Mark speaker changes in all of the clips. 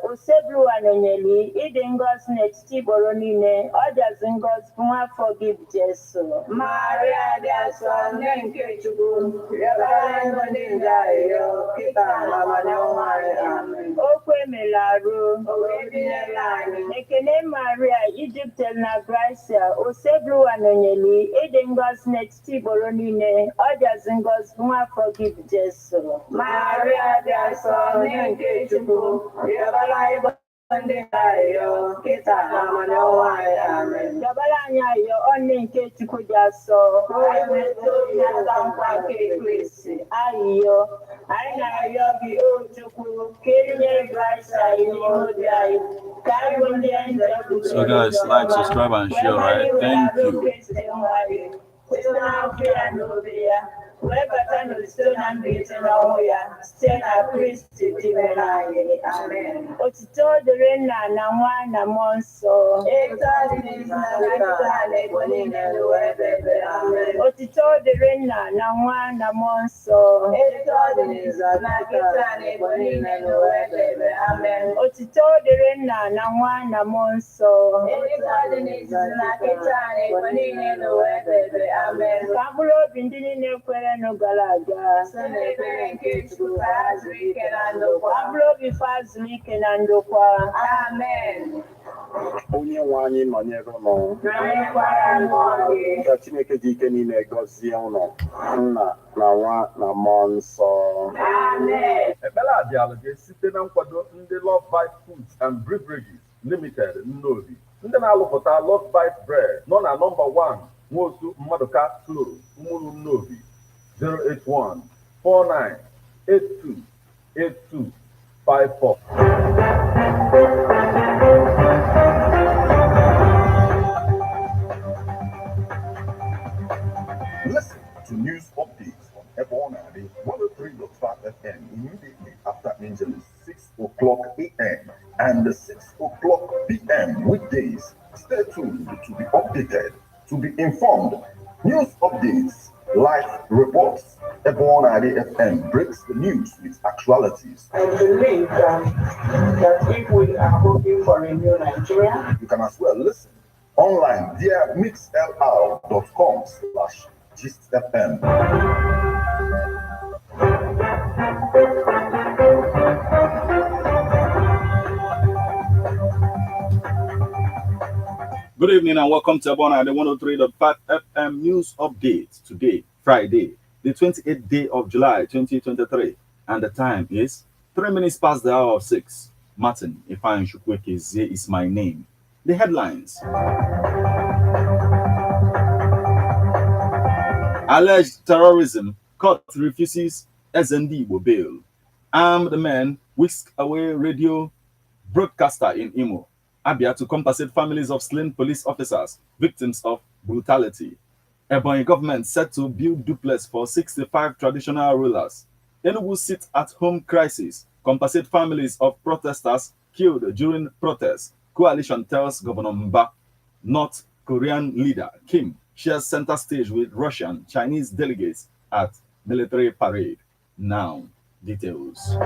Speaker 1: Oseblu Anonyeli, Idingos Neti Boronine, others in God's Puma forgive Jesu.
Speaker 2: Maria de Son, Nenkechu, Yabalinda, Kita, Amen.
Speaker 1: Okwe Melaru,
Speaker 2: Line.
Speaker 1: Ekene Maria, Egypt na Gracia, Oseblu Anonyeli, Idingos Neti Boronine, others in God's Puma forgive Jesu.
Speaker 2: Maria de Son, Nenkechu, Yabalinda. Kita Amen.
Speaker 1: Gabalanya yo only nke Chukwu dị asọ. Ayo, anyị na-arịọ gị o Chukwu ka enyere Gracia n'obi anyị. Ka anyị bụ ndị anyị
Speaker 3: So guys, like, subscribe and share, right? Thank you.
Speaker 1: Webata n'usoro na mbilite n'ọnwụ ya site na Kristi dibere anyị.
Speaker 2: Amen.
Speaker 1: Otito dịrị Nna na Nwa na Mmụọ Nsọ. Otito dịrị Nna na Nwa na Mmụọ Nsọ. Otito dịrị Nna na Nwa na Mmụọ Nsọ. Ka mkpụrụ obi ndị niile kwere gara aga. Abụrụ obi fa zuru ike na ndokwa.
Speaker 2: Amen.
Speaker 4: Onye nwe anyị nọnyere ụlọ ka Chineke dị ike niile gọzie ụlọ Nna na Nwa na Mmụọ Nsọ.
Speaker 2: Amen.
Speaker 5: Ekpere a bịara gị site na nkwado ndị Love Bite Foods and Beverages Limited Nnobi, ndị na-alụpụta Love Bite Bread nọ na nọmba 1 Nwosu Mmaduka Close, Umuru Nnobi, 081 49 82 82 54.
Speaker 6: Listen to news updates on Ebonadi 103.5 FM immediately after Angeles 6 o'clock a.m. and 6 o'clock p.m. weekdays. Stay tuned to be updated, to be informed. News updates, live reports. Ebonadi FM breaks the news with actualities.
Speaker 7: I believe that if we are hoping for a new Nigeria,
Speaker 6: you can as well listen online via mixlr.com/GistFM.
Speaker 3: Good evening and welcome to Abona, the 103.5 FM news update today, Friday, the 28th day of July 2023, and the time is 3 minutes past the hour of 6. Martin Ifeanyi Chukwueze is my name. The headlines. Alleged terrorism, court refuses Eze Ndigbo bail. Armed men whisk away radio broadcaster in Imo. Abia to compensate families of slain police officers, victims of brutality. Ebonyi government set to build duplex for 65 traditional rulers. Enugu sit-at-home crisis, compensate families of protesters killed during protests. Coalition tells Governor Mba. North Korean leader Kim shares center stage with Russian, Chinese delegates at military parade. Now, details.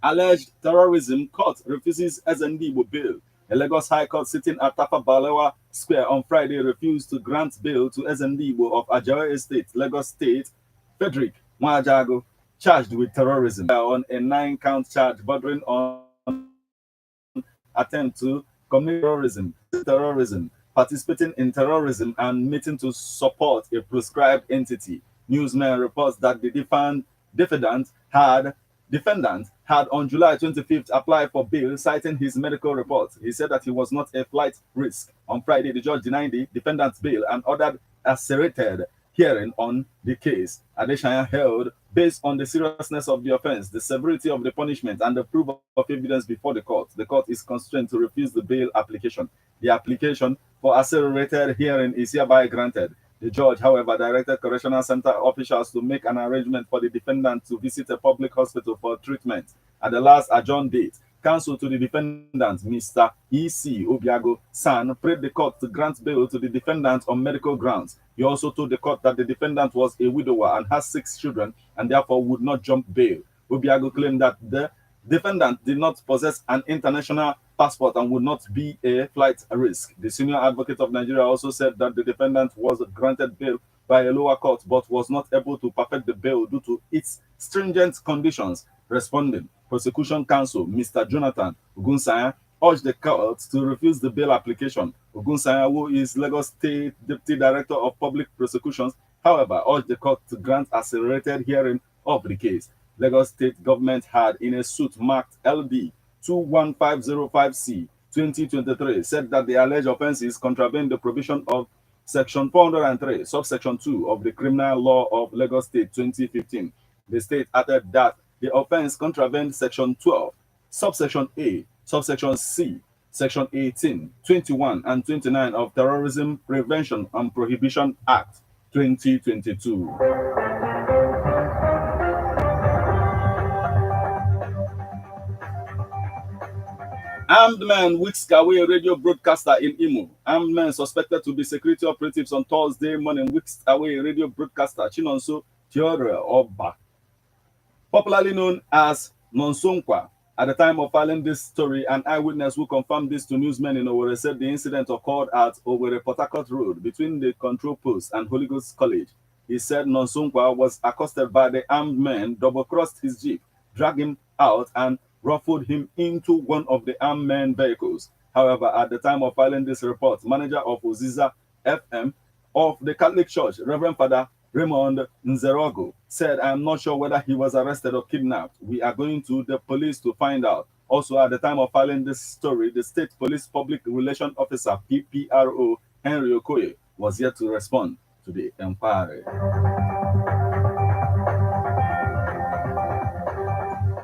Speaker 3: Alleged terrorism, court refuses Eze Ndigbo bail. A Lagos High Court sitting at Tafa Balewa Square on Friday refused to grant bail to Eze Ndigbo of Ajawa Estate, Lagos State, Frederick Nwajago, charged with terrorism on a 9-count charge bordering on attempt to commit terrorism, participating in terrorism, and meeting to support a prescribed entity. Newsman reports that the defendant had on July 25th applied for bail, citing his medical reports. He said that he was not a flight risk. On Friday, the judge denied the defendant's bail and ordered a serrated hearing on the case. Adeshanya held, based on the seriousness of the offense, the severity of the punishment, and the proof of evidence before the court is constrained to refuse the bail application. The application for accelerated hearing is hereby granted. The judge, however, directed Correctional Center officials to make an arrangement for the defendant to visit a public hospital for treatment. At the last adjourned date, counsel to the defendant, Mr. E.C. Obiago San, prayed the court to grant bail to the defendant on medical grounds. He also told the court that the defendant was a widower and has 6 children and therefore would not jump bail. Obiago claimed that the defendant did not possess an international passport and would not be a flight risk. The senior advocate of Nigeria also said that the defendant was granted bail by a lower court but was not able to perfect the bail due to its stringent conditions. Responding, prosecution counsel Mr. Jonathan Ogunsanya urged the court to refuse the bail application. Ogunsanya, who is Lagos State Deputy Director of Public Prosecutions, however, urged the court to grant accelerated hearing of the case. Lagos State government had, in a suit marked LD 21505C 2023, said that the alleged offenses contravene the provision of Section 403, subsection 2 of the Criminal Law of Lagos State 2015. The state added that the offense contravened Section 12, subsection A, subsection C, Section 18, 21, and 29 of Terrorism Prevention and Prohibition Act 2022. Armed men whisked away a radio broadcaster in Imo. Armed men suspected to be security operatives on Thursday morning whisked away a radio broadcaster, Chinonso Theodore Oba, popularly known as Nonsonkwa. At the time of filing this story, an eyewitness who confirmed this to newsmen in Owerri said the incident occurred at Owerri Port Harcourt Road between the control post and Holy Ghost College. He said Nonsonkwa was accosted by the armed men, double-crossed his jeep, dragged him out, and ruffled him into one of the armed men vehicles. However, at the time of filing this report, manager of Oziza FM of the Catholic Church, Reverend Father Raymond Nzerogo, said, "I am not sure whether he was arrested or kidnapped. We are going to the police to find out." Also, at the time of filing this story, the State Police Public Relations Officer, PPRO, Henry Okoye, was yet to respond to the inquiry.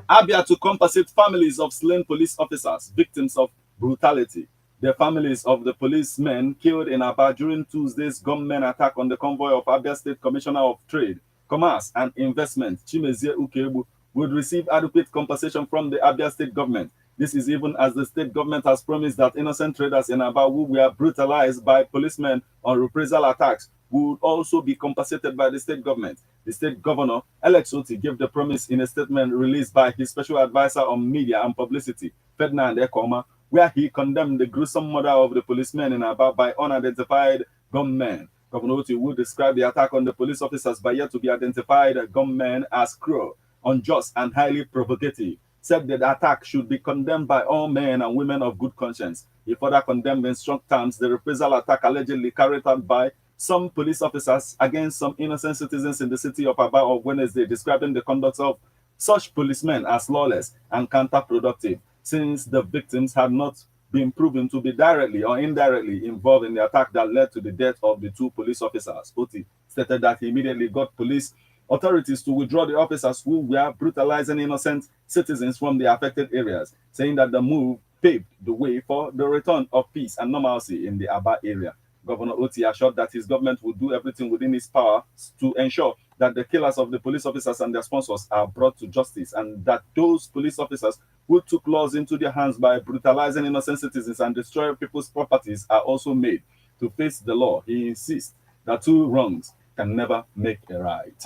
Speaker 3: Abia to compensate families of slain police officers, victims of brutality. The families of the policemen killed in Aba during Tuesday's gunmen attack on the convoy of Abia State Commissioner of Trade, Commerce and Investment, Chimezie Ukebu, would receive adequate compensation from the Abia State government. This is even as the state government has promised that innocent traders in Aba who were brutalized by policemen on reprisal attacks would also be compensated by the state government. The state governor, Alex Oti, gave the promise in a statement released by his special advisor on media and publicity, Ferdinand Ekoma, where he condemned the gruesome murder of the policemen in Aba by unidentified gunmen. Governor Oti would describe the attack on the police officers by yet to be identified gunmen as cruel, unjust, and highly provocative. Said that the attack should be condemned by all men and women of good conscience. He further condemned in strong terms the reprisal attack allegedly carried out by some police officers against some innocent citizens in the city of Aba on Wednesday, describing the conduct of such policemen as lawless and counterproductive, since the victims had not been proven to be directly or indirectly involved in the attack that led to the death of the 2 police officers. Oti stated that he immediately got police authorities to withdraw the officers who were brutalizing innocent citizens from the affected areas, saying that the move paved the way for the return of peace and normalcy in the Aba area. Governor Oti assured that his government will do everything within its power to ensure that the killers of the police officers and their sponsors are brought to justice, and that those police officers who took laws into their hands by brutalizing innocent citizens and destroying people's properties are also made to face the law. He insists that 2 wrongs can never make a right.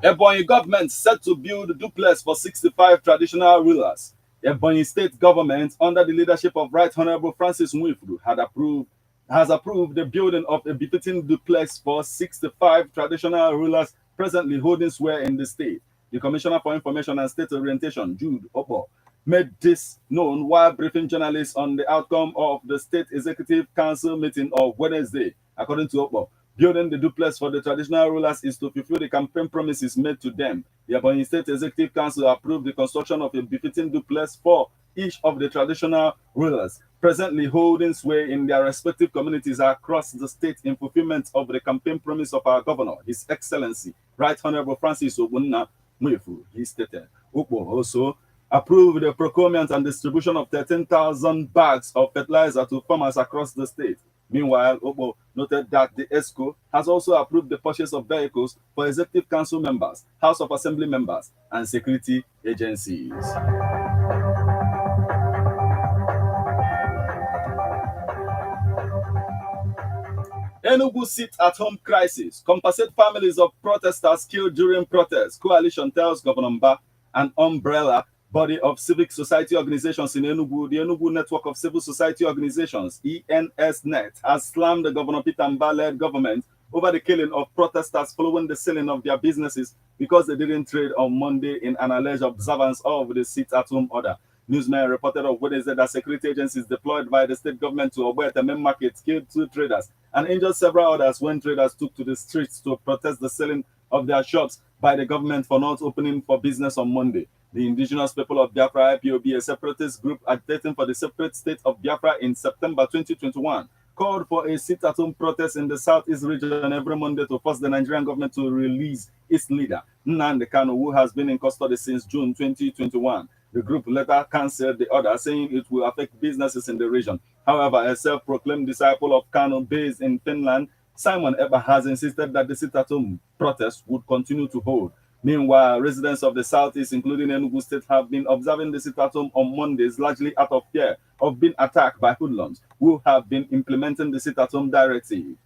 Speaker 3: Ebonyi government set to build duplex for 65 traditional rulers. Ebonyi state government, under the leadership of Right Honorable Francis Nwifuru, has approved the building of a befitting duplex for 65 traditional rulers presently holding sway in the state. The Commissioner for Information and State Orientation, Jude Opo, made this known while briefing journalists on the outcome of the State Executive Council meeting of Wednesday. According to Opo, building the duplex for the traditional rulers is to fulfill the campaign promises made to them. The Ebonyi State Executive Council approved the construction of a befitting duplex for each of the traditional rulers presently holding sway in their respective communities across the state in fulfillment of the campaign promise of our governor, His Excellency, Right Honorable Francis Ogbonna Nwifuru, he stated. Opo also approved the procurement and distribution of 13,000 bags of fertilizer to farmers across the state. Meanwhile, Obo noted that the ESCO has also approved the purchase of vehicles for Executive Council members, House of Assembly members, and security agencies. Enugu sit-at-home crisis. Compensate families of protesters killed during protests. Coalition tells Governor Mba, an umbrella body of civic society organizations in Enugu. The Enugu Network of Civil Society Organizations, ENSNet, has slammed the Governor Peter Mba-led government over the killing of protesters following the selling of their businesses because they didn't trade on Monday in an alleged observance of the sit-at-home order. Newsmen reported on Wednesday that security agencies deployed by the state government to Oboete main market killed 2 traders and injured several others when traders took to the streets to protest the selling of their shops by the government for not opening for business on Monday. The indigenous people of Biafra, IPOB, a separatist group agitating for the separate state of Biafra in September 2021, called for a sit-at-home protest in the southeast region every Monday to force the Nigerian government to release its leader, Nnamdi Kanu, who has been in custody since June 2021. The group later cancelled the order, saying it will affect businesses in the region. However, a self-proclaimed disciple of Kanu based in Finland, Simon Eber, has insisted that the sit-at-home protest would continue to hold. Meanwhile, residents of the southeast, including Enugu State, have been observing the sit-at-home on Mondays, largely out of fear of being attacked by hoodlums who have been implementing the sit-at-home directive.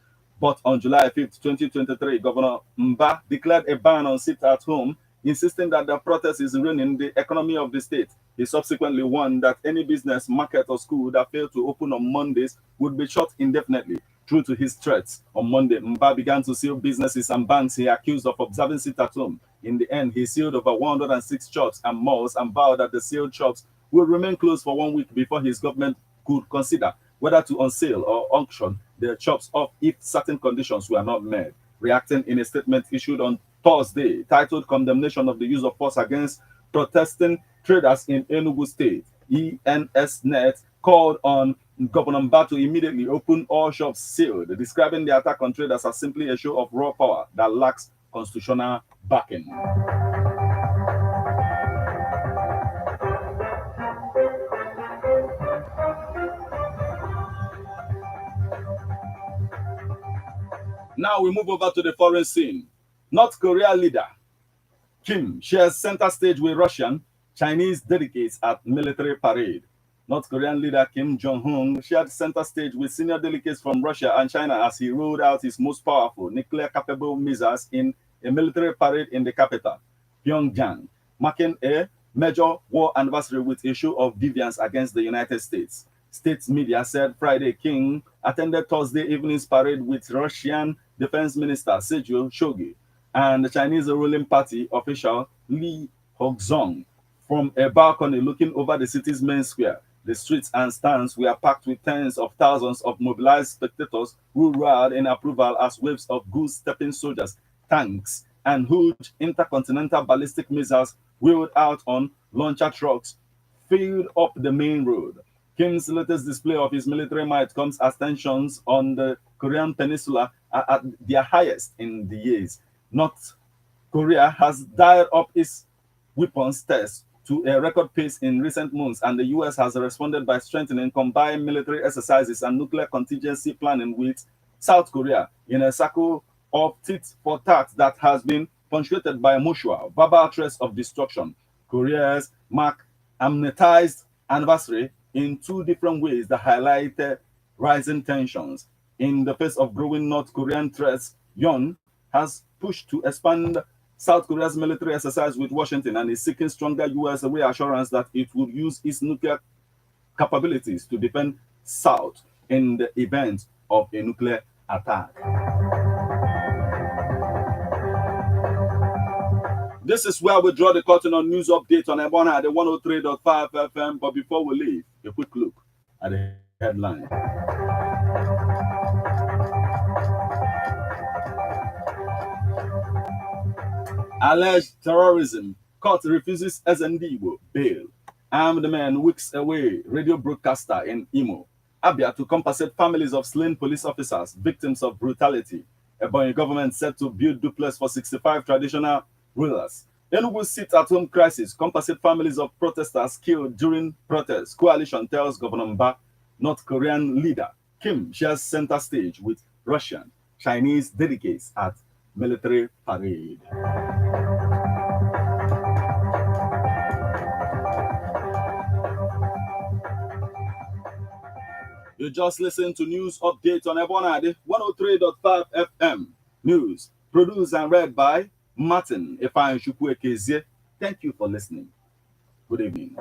Speaker 3: But on July 5th, 2023, Governor Mba declared a ban on sit-at-home, insisting that the protest is ruining the economy of the state. He subsequently warned that any business, market, or school that failed to open on Mondays would be shut indefinitely. True to his threats, on Monday, Mba began to seal businesses and banks he accused of observing sit-at-home. In the end, he sealed over 106 shops and malls and vowed that the sealed shops would remain closed for 1 week before his government could consider whether to unsale or auction the shops off if certain conditions were not met. Reacting in a statement issued on Thursday, titled Condemnation of the Use of Force Against Protesting Traders in Enugu State, ENSNet called on Governor Mba to immediately open all shops sealed, describing the attack on traders as simply a show of raw power that lacks constitutional backing. Now we move over to the foreign scene. North Korea leader Kim shares center stage with Russian, Chinese delegates at military parade. North Korean leader Kim Jong-un shared center stage with senior delegates from Russia and China as he rolled out his most powerful nuclear-capable missiles in a military parade in the capital, Pyongyang, marking a major war anniversary with a show of defiance against the United States. State media said Friday Kim attended Thursday evening's parade with Russian Defense Minister Sergei Shoigu and the Chinese ruling party official Li Hongzhong from a balcony looking over the city's main square. The streets and stands were packed with tens of thousands of mobilized spectators who roared in approval as waves of goose-stepping soldiers, tanks, and huge intercontinental ballistic missiles wheeled out on launcher trucks filled up the main road. Kim's latest display of his military might comes as tensions on the Korean peninsula are at their highest in the years. North Korea has dialed up its weapons tests to a record pace in recent months, and the US has responded by strengthening combined military exercises and nuclear contingency planning with South Korea in a cycle of tit-for-tat that has been punctuated by mutual verbal threats of destruction. Korea's mark amnetized anniversary in 2 different ways that highlighted rising tensions. In the face of growing North Korean threats, Yon has pushed to expand South Korea's military exercise with Washington and is seeking stronger US reassurance that it would use its nuclear capabilities to defend South in the event of a nuclear attack. This is where we draw the curtain on news update on Ebona at the 103.5 FM. But before we leave, a quick look at the headline. Alleged terrorism. Court refuses Eze Ndigbo bail. Armed man wicks away radio broadcaster in Imo. Abia to compensate families of slain police officers, victims of brutality. Ebonyi government set to build duplex for 65 traditional rulers. Enugu sit-at-home crisis. Compensate families of protesters killed during protests. Coalition tells Governor Mba. North Korean leader Kim shares center stage with Russian, Chinese delegates at military parade. You just listened to news update on Ebonade 103.5 FM. News produced and read by Martin Ifeanyi Chukwuekezie. Thank you for listening. Good evening.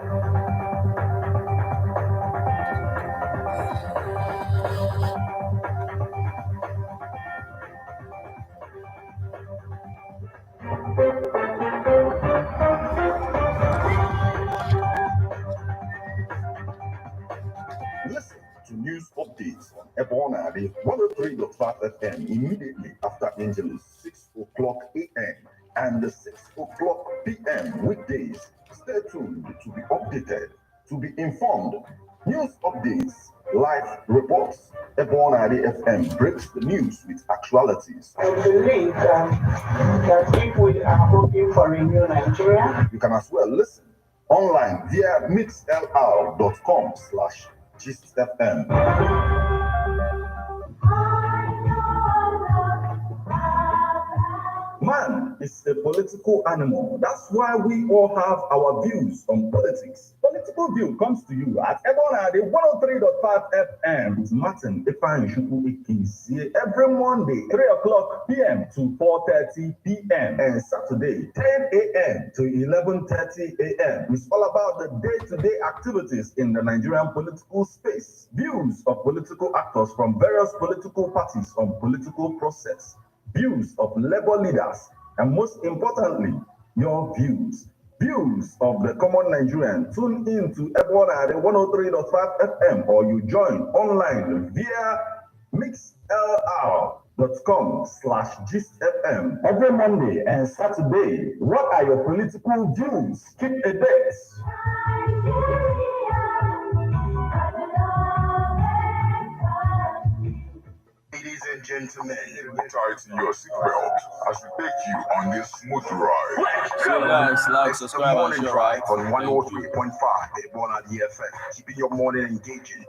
Speaker 6: Listen to news updates on Ebonade 103.5 FM immediately after Angelus 6 o'clock a.m. and 6 o'clock p.m. weekdays. Stay tuned to be updated, to be informed. News updates, live reports. Ebonade FM breaks the news with actualities.
Speaker 7: I believe that if we are hoping for a new Nigeria,
Speaker 6: You can as well listen online via mixlr.com/GistFM. Man is a political animal. That's why we all have our views on politics. Political View comes to you at Ebonade 103.5 FM with Martin Ifeanyi Chukwuekezie every Monday, 3 o'clock p.m. to 4:30 p.m. and Saturday, 10 a.m. to 11:30 a.m. It's all about the day-to-day activities in the Nigerian political space. Views of political actors from various political parties on political process. Views of labor leaders, and most importantly, your views. Views of the common Nigerian. Tune in to Ebonade 103.5 FM or you join online via mixlr.com/GistFM every Monday and Saturday. What are your political views? Keep a date.
Speaker 8: Ladies and gentlemen, tighten your seatbelt as we take you on this smooth ride.
Speaker 3: So guys, like,
Speaker 8: It's the
Speaker 3: subscribe, and
Speaker 8: morning
Speaker 3: share.
Speaker 8: drive on
Speaker 3: Thank you.
Speaker 8: 103.5 Ebonade FM, keeping your morning engaging.